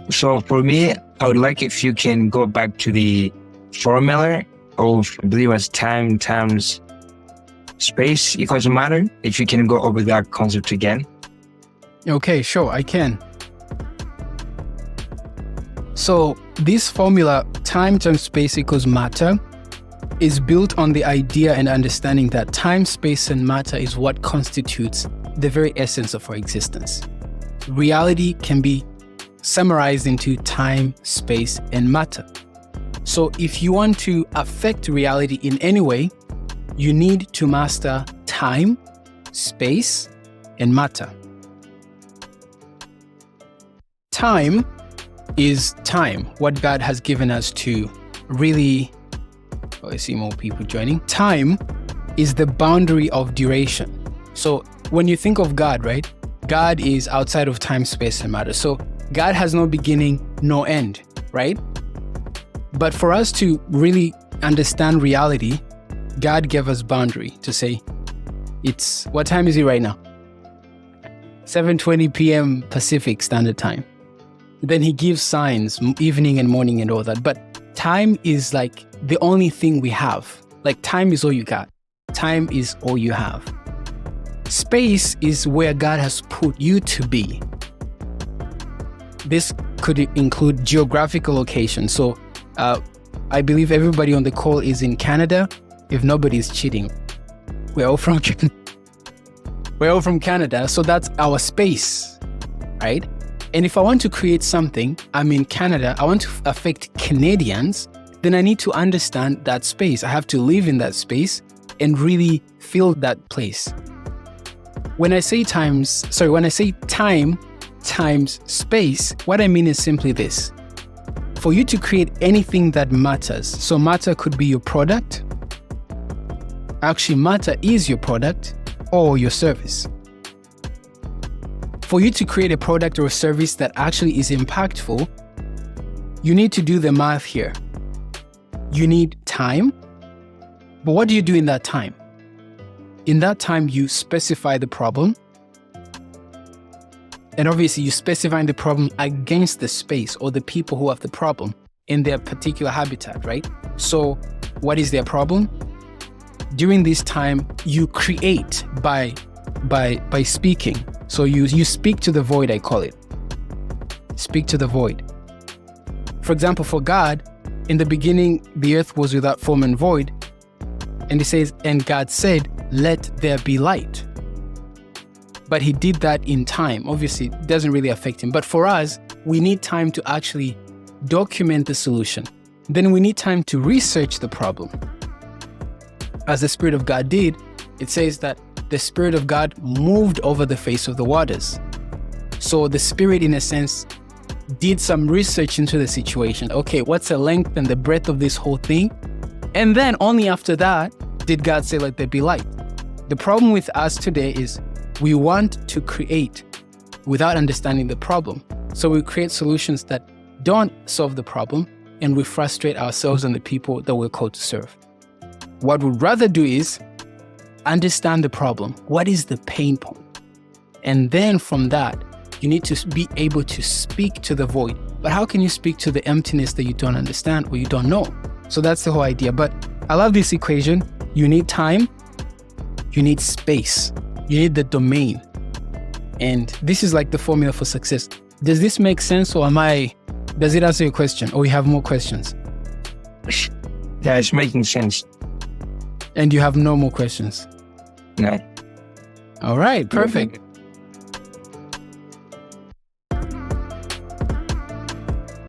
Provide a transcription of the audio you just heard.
So for me, I would like if you can go back to the formula of, I believe it was time times space equals matter. If you can go over that concept again. Okay, sure, I can. So this formula, time times space equals matter, is built on the idea and understanding that time, space, and matter is what constitutes the very essence of our existence. Reality can be summarized into time, space, and matter. So if you want to affect reality in any way, you need to master time, space, and matter. Time is time, what God has given us to really, I see more people joining. Time is the boundary of duration. So when you think of God, right? God is outside of time, space, and matter. So God has no beginning, no end, right? But for us to really understand reality, God gave us boundary to say, what time is it right now? 7:20 p.m. Pacific Standard Time. Then he gives signs, evening and morning and all that. But time is like the only thing we have. Like time is all you got. Time is all you have. Space is where God has put you to be. This could include geographical location. So I believe everybody on the call is in Canada. If nobody's cheating, we're all from Canada. So that's our space, right? And if I want to create something, I'm in Canada, I want to affect Canadians, then I need to understand that space. I have to live in that space and really feel that place. When I say time times space, what I mean is simply this. For you to create anything that matters, so matter could be your product. Actually, matter is your product or your service. For you to create a product or a service that actually is impactful, you need to do the math here. You need time. But what do you do in that time? In that time, you specify the problem. And obviously, you specify the problem against the space or the people who have the problem in their particular habitat, right? So what is their problem? During this time, you create by speaking. So you speak to the void, I call it. Speak to the void. For example, for God, in the beginning, the earth was without form and void. And it says, and God said, let there be light. But he did that in time. Obviously, it doesn't really affect him. But for us, we need time to actually document the solution. Then we need time to research the problem. As the Spirit of God did, it says that the Spirit of God moved over the face of the waters. So the Spirit, in a sense, did some research into the situation. Okay, what's the length and the breadth of this whole thing? And then only after that did God say, let there be light. The problem with us today is we want to create without understanding the problem. So we create solutions that don't solve the problem, and we frustrate ourselves and the people that we're called to serve. What we'd rather do is understand the problem. What is the pain point? And then from that, you need to be able to speak to the void. But how can you speak to the emptiness that you don't understand or you don't know? So that's the whole idea. But I love this equation. You need time, you need space, you need the domain. And this is like the formula for success. Does this make sense, or does it answer your question, or you have more questions? Yeah, it's making sense. And you have no more questions? No. All right, perfect.